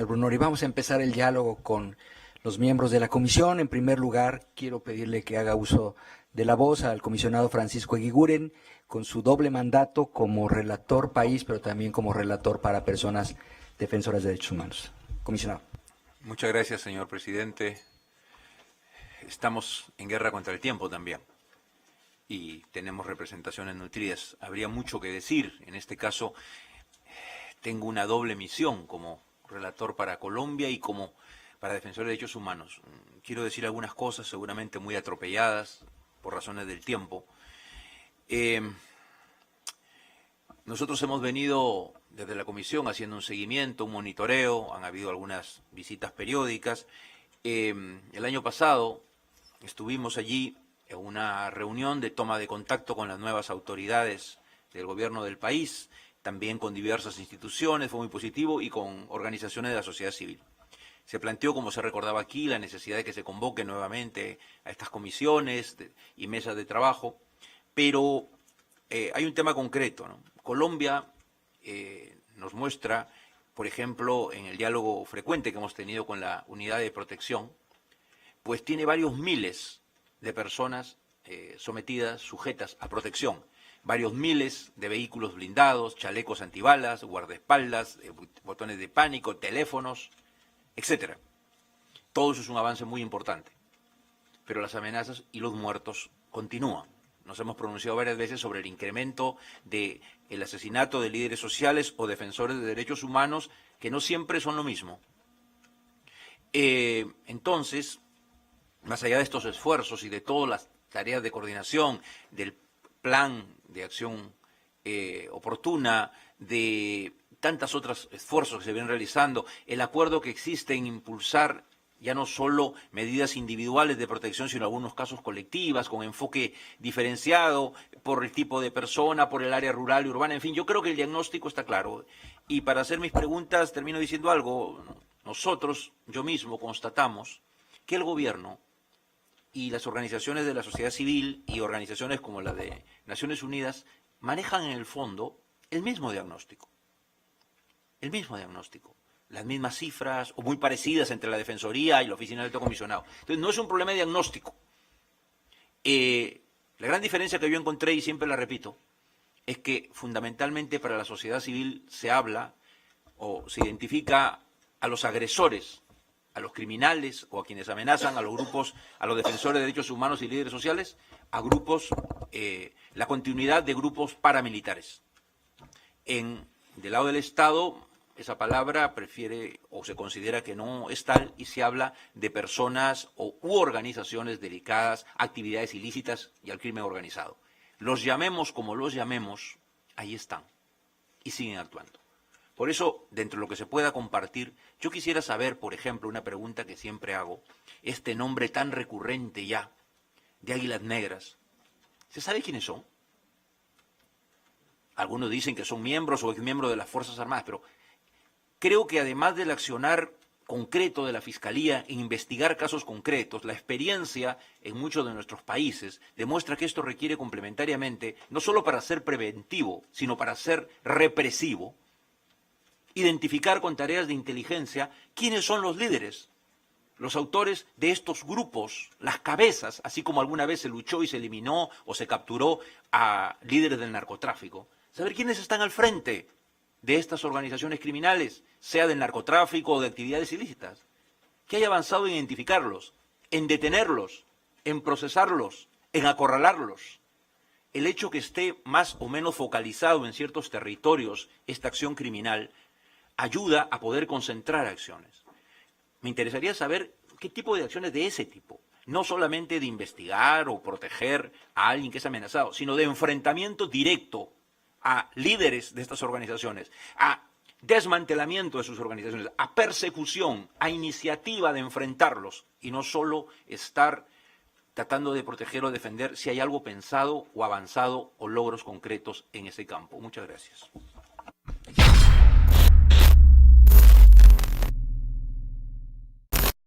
señor Brunori. Vamos a empezar el diálogo con los miembros de la comisión. En primer lugar, quiero pedirle que haga uso de la voz al comisionado Francisco Eguiguren, con su doble mandato como relator país, pero también como relator para personas defensoras de derechos humanos. Comisionado. Muchas gracias, señor presidente. Estamos en guerra contra el tiempo también y tenemos representaciones nutridas. Habría mucho que decir. En este caso, tengo una doble misión como relator para Colombia y como para defensor de derechos humanos. Quiero decir algunas cosas seguramente muy atropelladas por razones del tiempo. Nosotros hemos venido desde la comisión haciendo un seguimiento, un monitoreo, han habido algunas visitas periódicas. El año pasado estuvimos allí en una reunión de toma de contacto con las nuevas autoridades del gobierno del país, también con diversas instituciones, fue muy positivo, y con organizaciones de la sociedad civil. Se planteó, como se recordaba aquí, la necesidad de que se convoque nuevamente a estas comisiones y mesas de trabajo, pero hay un tema concreto, ¿no? Colombia nos muestra, por ejemplo, en el diálogo frecuente que hemos tenido con la unidad de protección, pues tiene varios miles de personas sometidas, sujetas a protección. Varios miles de vehículos blindados, chalecos antibalas, guardaespaldas, botones de pánico, teléfonos, etcétera. Todo eso es un avance muy importante. Pero las amenazas y los muertos continúan. Nos hemos pronunciado varias veces sobre el incremento del asesinato de líderes sociales o defensores de derechos humanos, que no siempre son lo mismo. Entonces, más allá de estos esfuerzos y de todas las tareas de coordinación, del plan de acción oportuna, de tantos otros esfuerzos que se vienen realizando, el acuerdo que existe en impulsar ya no solo medidas individuales de protección, sino en algunos casos colectivas, con enfoque diferenciado por el tipo de persona, por el área rural y urbana, en fin, yo creo que el diagnóstico está claro. Y para hacer mis preguntas termino diciendo algo. Nosotros, yo mismo, constatamos que el gobierno y las organizaciones de la sociedad civil y organizaciones como la de Naciones Unidas manejan en el fondo el mismo diagnóstico. El mismo diagnóstico. Las mismas cifras o muy parecidas entre la Defensoría y la Oficina del Alto Comisionado. Entonces no es un problema de diagnóstico. La gran diferencia que yo encontré, y siempre la repito, es que fundamentalmente para la sociedad civil se habla o se identifica a los agresores, a los criminales o a quienes amenazan, a los grupos, a los defensores de derechos humanos y líderes sociales, a grupos, la continuidad de grupos paramilitares. Del lado del Estado, esa palabra prefiere o se considera que no es tal y se habla de personas u organizaciones dedicadas a actividades ilícitas y al crimen organizado. Los llamemos como los llamemos, ahí están y siguen actuando. Por eso, dentro de lo que se pueda compartir, yo quisiera saber, por ejemplo, una pregunta que siempre hago, este nombre tan recurrente ya de Águilas Negras, ¿se sabe quiénes son? Algunos dicen que son miembros o exmiembros de las Fuerzas Armadas, pero creo que además del accionar concreto de la Fiscalía en investigar casos concretos, la experiencia en muchos de nuestros países demuestra que esto requiere complementariamente, no solo para ser preventivo, sino para ser represivo, identificar con tareas de inteligencia quiénes son los líderes, los autores de estos grupos, las cabezas, así como alguna vez se luchó y se eliminó o se capturó a líderes del narcotráfico. Saber quiénes están al frente de estas organizaciones criminales, sea del narcotráfico o de actividades ilícitas. Que haya avanzado en identificarlos, en detenerlos, en procesarlos, en acorralarlos. El hecho que esté más o menos focalizado en ciertos territorios esta acción criminal ayuda a poder concentrar acciones. Me interesaría saber qué tipo de acciones de ese tipo, no solamente de investigar o proteger a alguien que es amenazado, sino de enfrentamiento directo a líderes de estas organizaciones, a desmantelamiento de sus organizaciones, a persecución, a iniciativa de enfrentarlos, y no solo estar tratando de proteger o defender si hay algo pensado o avanzado o logros concretos en ese campo. Muchas gracias.